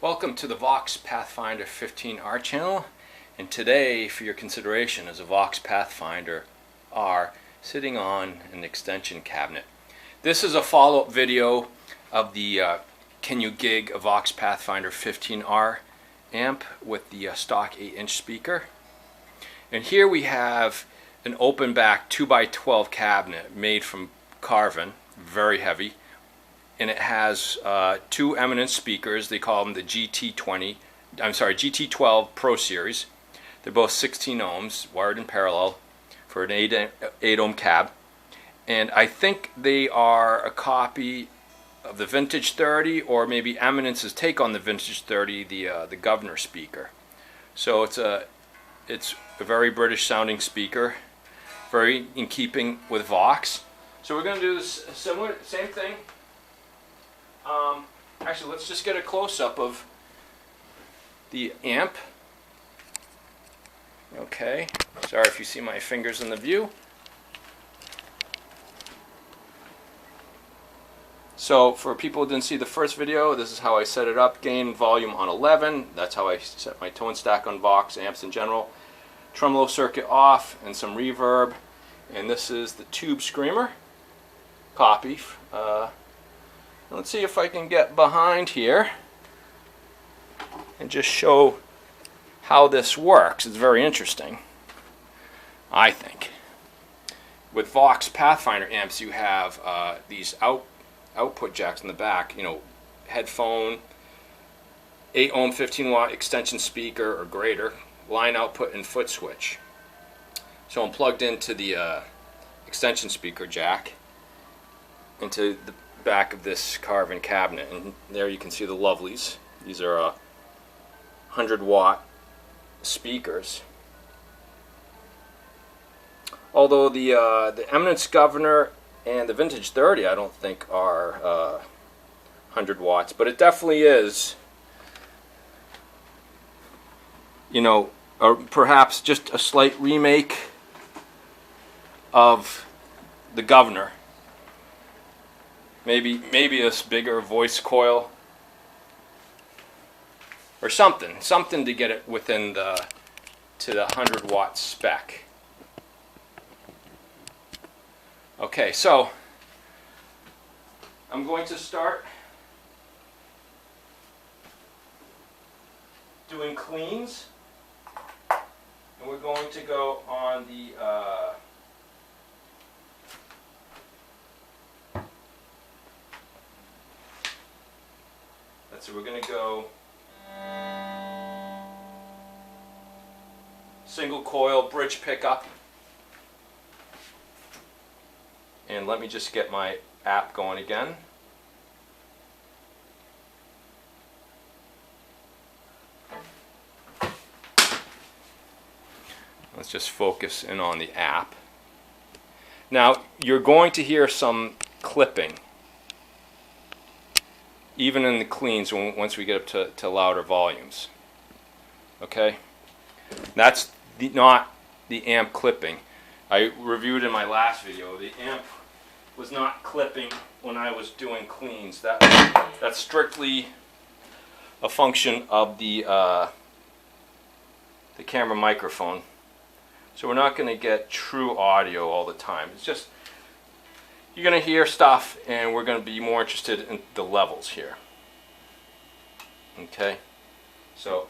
Welcome to the Vox Pathfinder 15R channel, and today for your consideration is a Vox Pathfinder R sitting on an extension cabinet. This is a follow-up video of the Can You Gig a Vox Pathfinder 15R amp with the stock 8-inch speaker. And here we have an open back 2x12 cabinet made from Carvin, very heavy. And it has two Eminence speakers. They call them the GT12 Pro Series. They're both 16 ohms, wired in parallel for an 8 ohm cab. And I think they are a copy of the Vintage 30, or maybe Eminence's take on the Vintage 30, the governor speaker. So it's a very British sounding speaker, very in keeping with Vox. So we're going to do this same thing. Actually, let's just get a close-up of the amp. Okay, sorry if you see my fingers in the view. So for people who didn't see the first video, this is how I set it up. Gain and volume on 11. That's how I set my tone stack on Vox amps in general. Tremolo circuit off and some reverb. And this is the Tube Screamer copy. Let's see if I can get behind here and just show how this works. It's very interesting, I think. With Vox Pathfinder amps, you have these output jacks in the back, headphone, 8 ohm 15 watt extension speaker or greater, line output and foot switch. So I'm plugged into the extension speaker jack into the back of this Carvin cabinet, and there you can see the lovelies. These are 100 watt speakers. Although the Eminence Governor and the Vintage 30 I don't think are 100 watts, but it definitely is, or perhaps just a slight remake of the Governor. Maybe a bigger voice coil or something to get it within to the 100 watt spec. Okay, so I'm going to start doing cleans, and we're going to go on the so we're going to go single coil bridge pickup. And let me just get my app going again. Let's just focus in on the app. Now you're going to hear some clipping, even in the cleans once we get up to louder volumes. Okay? That's not the amp clipping. I reviewed in my last video, the amp was not clipping when I was doing cleans. That's strictly a function of the camera microphone. So we're not going to get true audio all the time. It's just, you're going to hear stuff, and we're going to be more interested in the levels here. Okay, so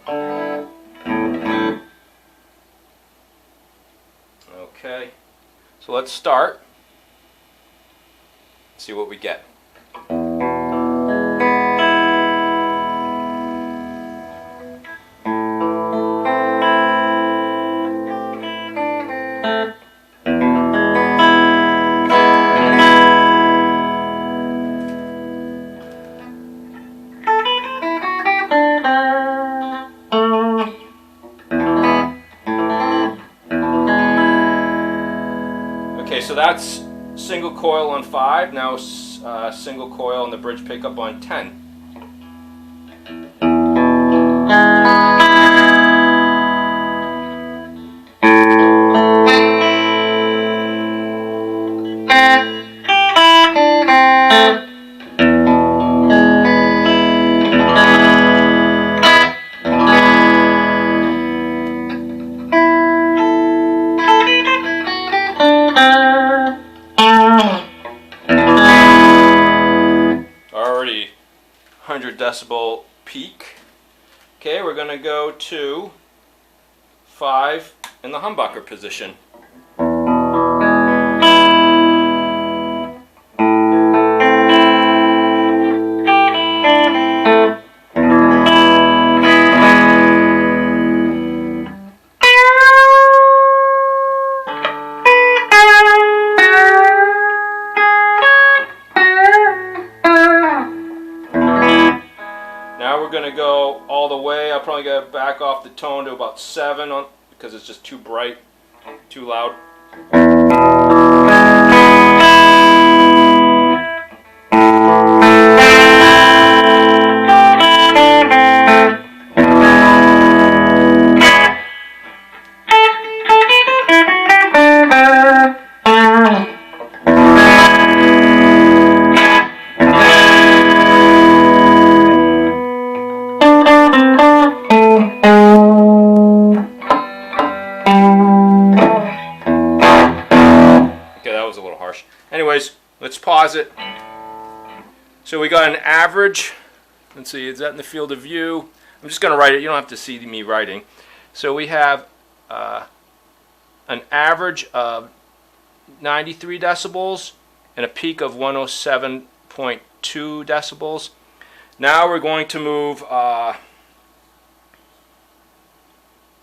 let's start. See what we get. So that's single coil on 5, now single coil on the bridge pickup on 10. decibel peak. Okay, we're going to go to 5 in the humbucker position. Now we're going to go all the way. I'll probably gotta back off the tone to about 7 because it's just too bright, too loud. Anyways, let's pause it. So we got an average. Let's see, is that in the field of view? I'm just going to write it. You don't have to see me writing. So we have an average of 93 decibels and a peak of 107.2 decibels. Now we're going to move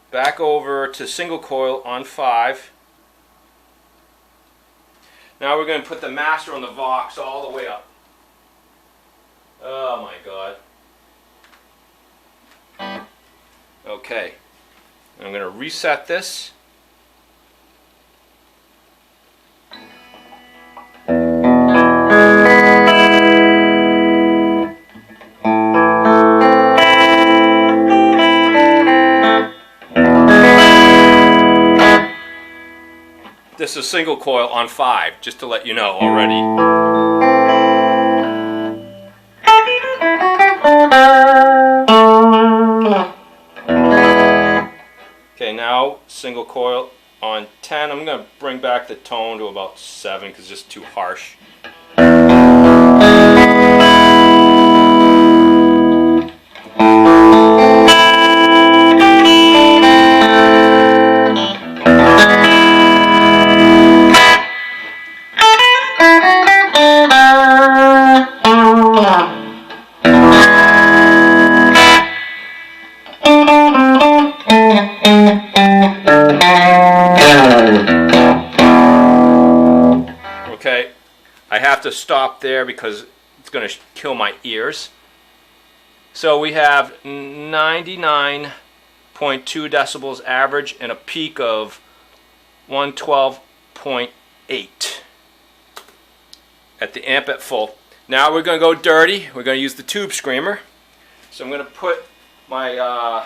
back over to single coil on 5. Now we're going to put the master on the Vox all the way up. Oh my God. Okay. I'm going to reset this. This is single coil on 5, just to let you know already. Okay, now single coil on 10. I'm going to bring back the tone to about 7 because it's just too harsh. Okay, I have to stop there because it's going to kill my ears. So we have 99.2 decibels average and a peak of 112.8 at the amp at full. Now we're going to go dirty. We're going to use the tube screamer. So I'm going to put my,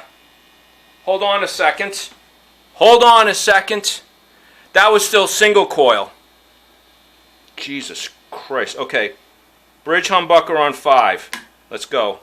hold on a second. Hold on a second. That was still single coil. Jesus Christ. Okay. Bridge humbucker on 5. Let's go.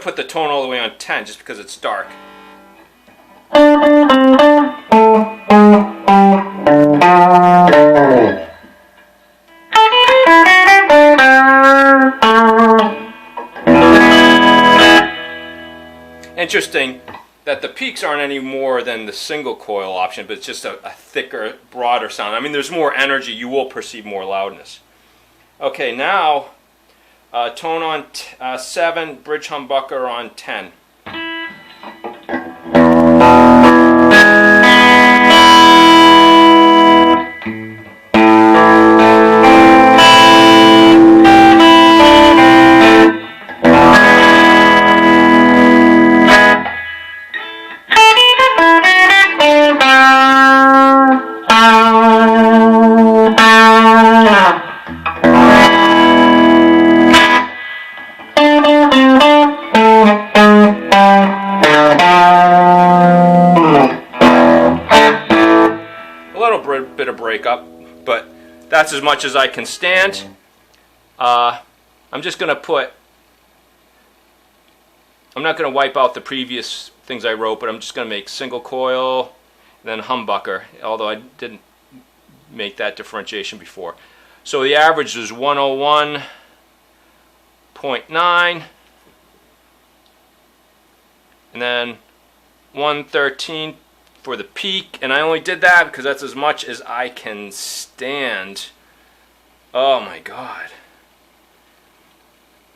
Put the tone all the way on 10 just because it's dark. Interesting that the peaks aren't any more than the single coil option, but it's just a thicker, broader sound. I mean, there's more energy. You will perceive more loudness. Okay, now tone on 7, bridge humbucker on 10. bit of breakup, but that's as much as I can stand. I'm just going to put, I'm not going to wipe out the previous things I wrote, but I'm just going to make single coil and then humbucker, although I didn't make that differentiation before. So the average is 101.9, and then 113 for the peak, and I only did that because that's as much as I can stand. Oh my god.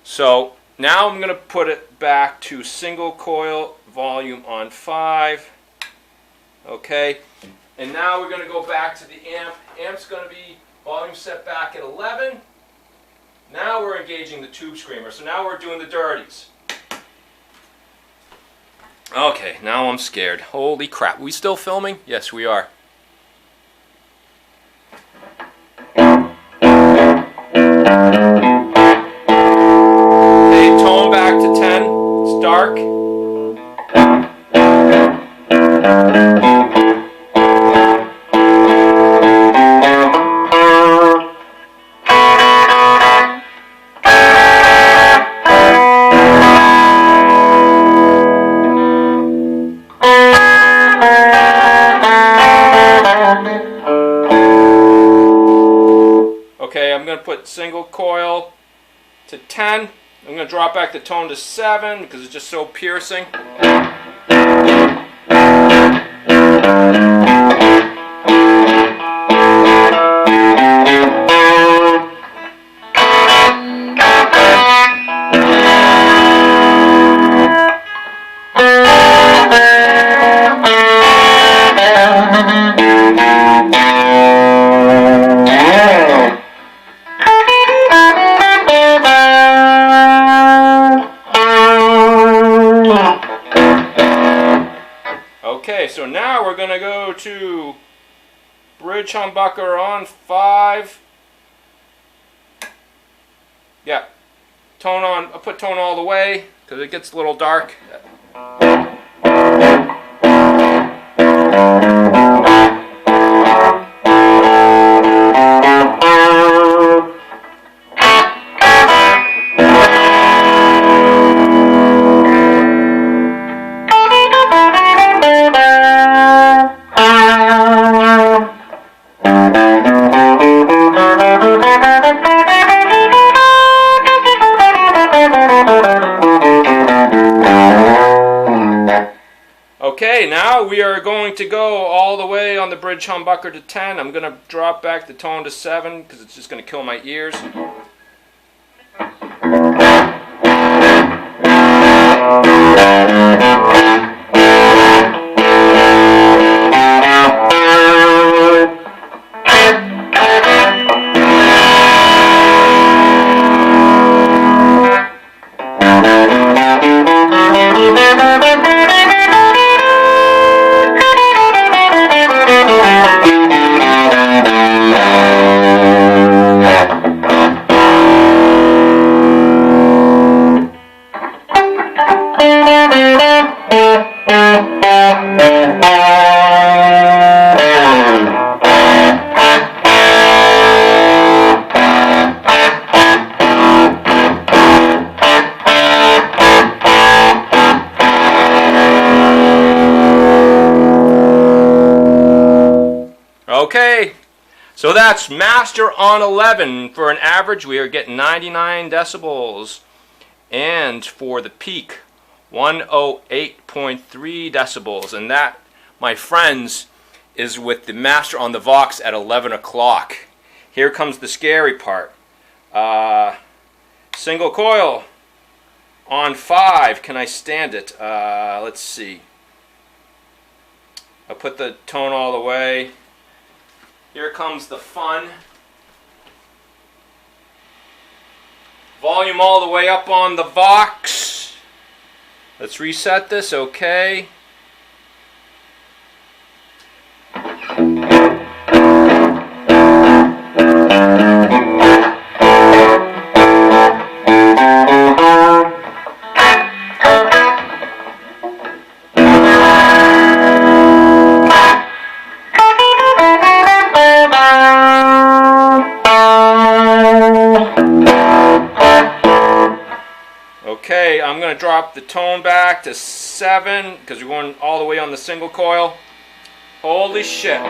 So now I'm going to put it back to single coil, volume on 5. Okay, and now we're going to go back to the amp. Amp's going to be volume set back at 11. Now we're engaging the tube screamer. So now we're doing the dirties. Okay, now I'm scared. Holy crap. We still filming? Yes, we are. Okay, tone back to 10. It's dark. Okay, I'm going to put single coil to 10. I'm going to drop back the tone to 7 because it's just so piercing. Okay, so now we're going to go to bridge humbucker on 5. Yeah, tone on, I'll put tone all the way because it gets a little dark. Okay, now we are going to go all the way on the bridge humbucker to 10. I'm going to drop back the tone to 7 because it's just going to kill my ears. Okay, so that's master on 11. For an average, we are getting 99 decibels. And for the peak, 108.3 decibels. And that, my friends, is with the master on the Vox at 11 o'clock. Here comes the scary part. Single coil on 5. Can I stand it? Let's see. I'll put the tone all the way. Here comes the fun. Volume all the way up on the Vox. Let's reset this, okay. I'm going to drop the tone back to 7 because we're going all the way on the single coil. Holy shit.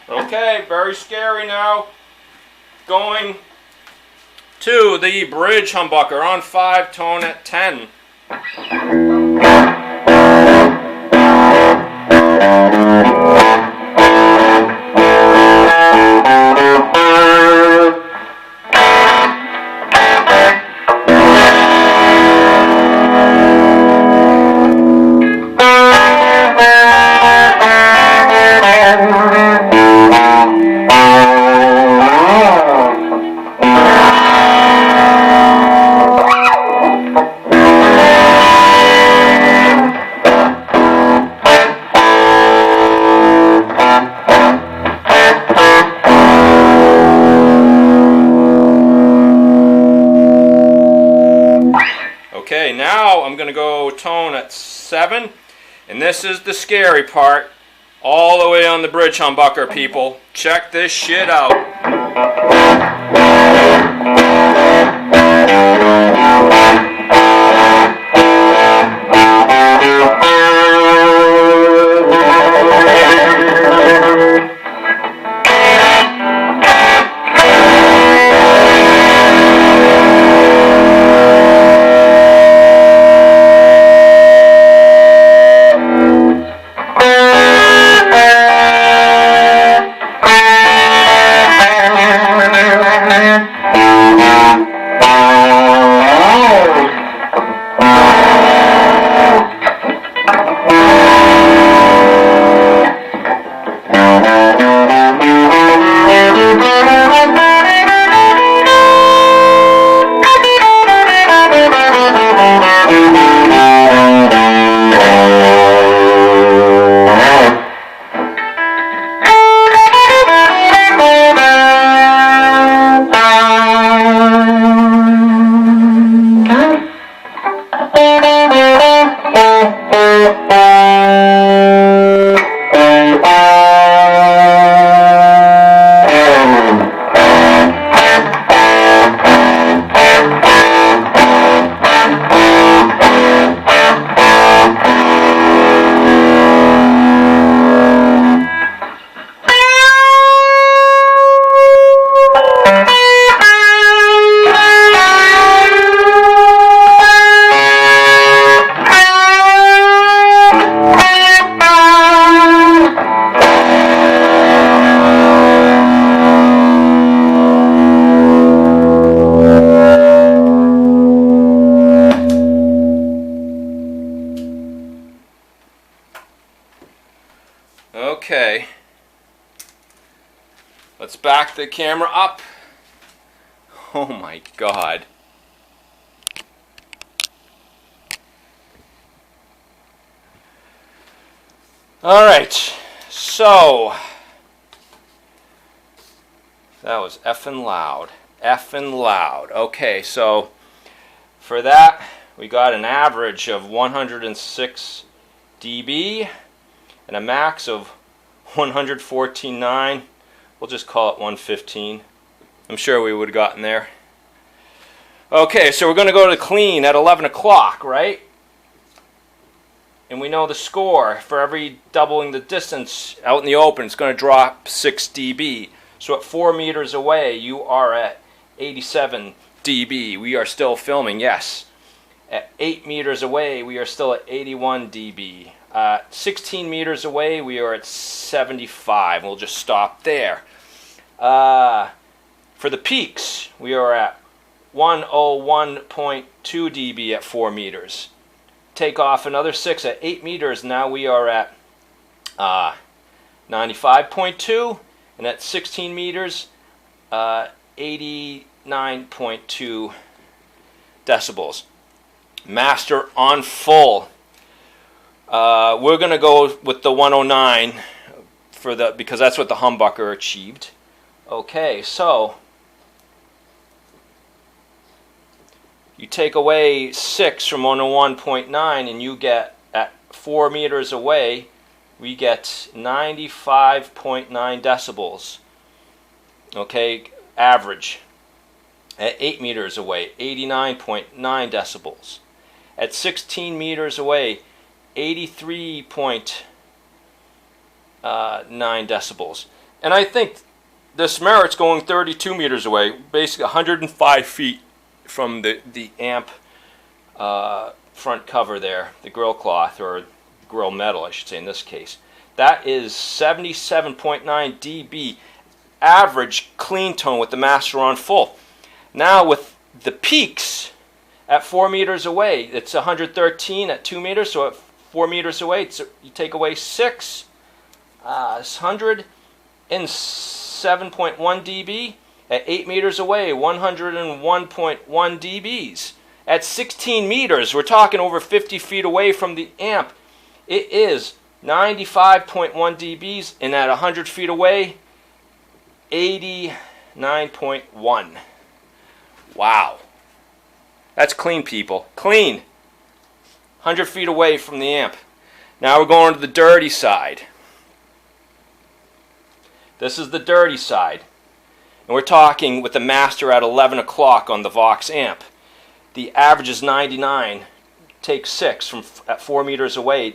Okay, very scary now. Going to the bridge humbucker on 5, tone at 10. Okay, now I'm going to go tone at 7, and this is the scary part, all the way on the bridge humbucker, people. Check this shit out. Okay, let's back the camera up. Oh my God. All right, so that was effing loud. Effing loud. Okay, so for that we got an average of 106 dB and a max of 114.9. We'll just call it 115. I'm sure we would have gotten there. Okay, so we're going to go to clean at 11 o'clock, right? And we know the score. For every doubling the distance out in the open, it's going to drop 6 dB. So at 4 meters away, you are at 87 dB. We are still filming, yes. At 8 meters away, we are still at 81 dB. 16 meters away, we are at 75. We'll just stop there. For the peaks, we are at 101.2 dB at 4 meters. Take off another 6 at 8 meters. Now we are at 95.2, and at 16 meters, 89.2 decibels. Master on full. We're going to go with the 109 for the, because that's what the humbucker achieved. Okay, so you take away 6 from 101.9 and you get, at 4 meters away, we get 95.9 decibels. Okay, average. At 8 meters away, 89.9 decibels. At 16 meters away, 83.9 decibels. And I think this merits going 32 meters away, basically 105 feet from the amp front cover there, the grill cloth, or grill metal I should say in this case. That is 77.9 dB average clean tone with the master on full. Now with the peaks at 4 meters away, it's 113 at 2 meters, so at 4 meters away, you take away 6, 107.1 dB. At 8 meters away, 101.1 dBs. At 16 meters, we're talking over 50 feet away from the amp, it is 95.1 dBs, and at 100 feet away, 89.1. Wow. That's clean, people. Clean. 100 feet away from the amp. Now we're going to the dirty side. This is the dirty side. And we're talking with the master at 11 o'clock on the Vox amp. The average is 99. Take 6 from at 4 meters away.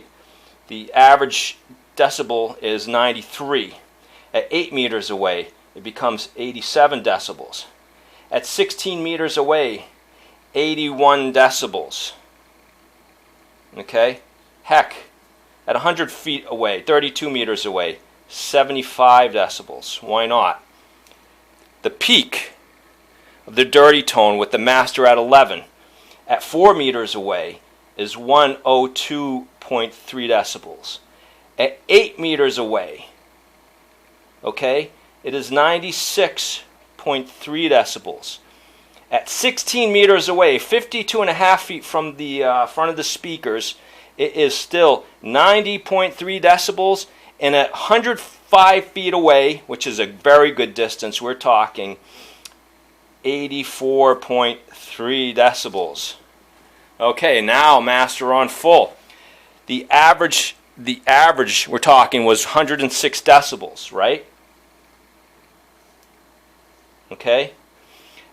The average decibel is 93. At 8 meters away, it becomes 87 decibels. At 16 meters away, 81 decibels. Okay? Heck, at 100 feet away, 32 meters away, 75 decibels. Why not? The peak of the dirty tone with the master at 11 at 4 meters away is 102.3 decibels. At 8 meters away, okay, it is 96.3 decibels. At 16 meters away, 52.5 feet from the front of the speakers, it is still 90.3 decibels. And at 105 feet away, which is a very good distance, we're talking 84.3 decibels. Okay, now master on full. The average we're talking was 106 decibels, right? Okay?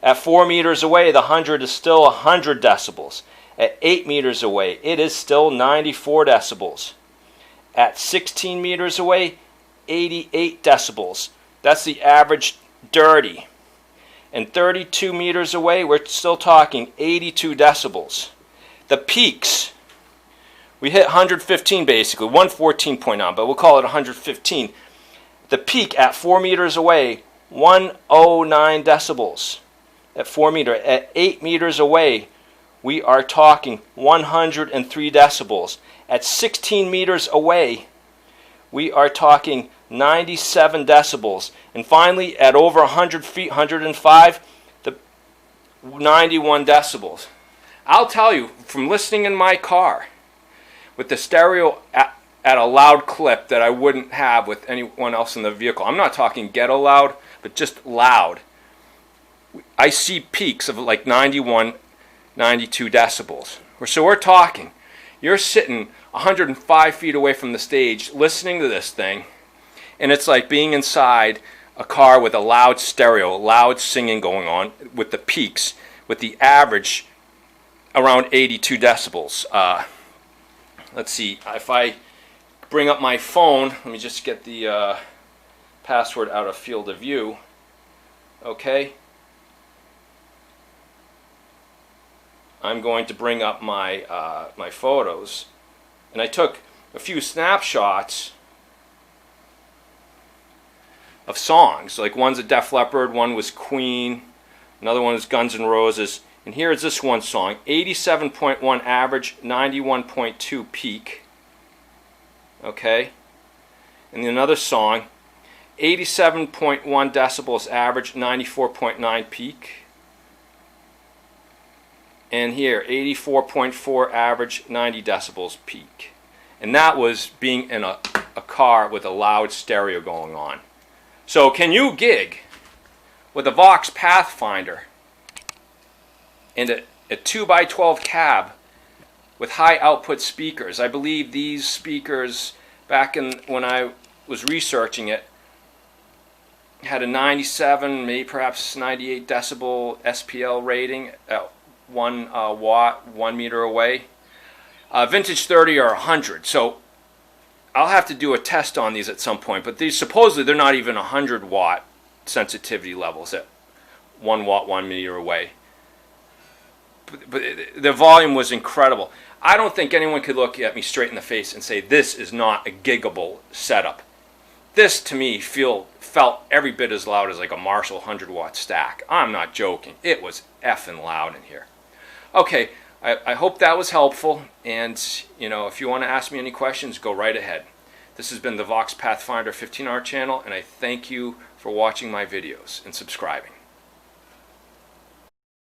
At 4 meters away, the 100 is still 100 decibels. At 8 meters away, it is still 94 decibels. At 16 meters away, 88 decibels. That's the average dirty. And 32 meters away, we're still talking 82 decibels. The peaks, we hit 115 basically, 114.9, but we'll call it 115. The peak at 4 meters away, 109 decibels. At 4 meters. At 8 meters away, we are talking 103 decibels. At 16 meters away, we are talking 97 decibels. And finally, at over 100 feet, 105, the 91 decibels. I'll tell you, from listening in my car, with the stereo at a loud clip that I wouldn't have with anyone else in the vehicle. I'm not talking ghetto loud, but just loud. I see peaks of like 91, 92 decibels. So we're talking, you're sitting 105 feet away from the stage listening to this thing, and it's like being inside a car with a loud stereo, loud singing going on with the peaks, with the average around 82 decibels. Let's see, if I bring up my phone, let me just get the password out of field of view. Okay. I'm going to bring up my my photos, and I took a few snapshots of songs. Like one's a Def Leppard, one was Queen, Another one is Guns N' Roses. And here is this one song, 87.1 average, 91.2 peak. Okay. And another song, 87.1 decibels average, 94.9 peak. And here, 84.4 average, 90 decibels peak. And that was being in a car with a loud stereo going on. So can you gig with a Vox Pathfinder and a 2x12 cab with high output speakers? I believe these speakers, back in when I was researching it, had a 97, maybe perhaps 98 decibel SPL rating at 1 watt, 1 meter away. Vintage 30 are 100, so I'll have to do a test on these at some point, but these supposedly they're not even 100 watt sensitivity levels at 1 watt, 1 meter away. But the volume was incredible. I don't think anyone could look at me straight in the face and say this is not a giggable setup. This to me felt every bit as loud as like a Marshall 100 watt stack. I'm not joking. It was effing loud in here. Okay, I hope that was helpful, and if you want to ask me any questions, go right ahead. This has been the Vox Pathfinder 15R channel, and I thank you for watching my videos and subscribing.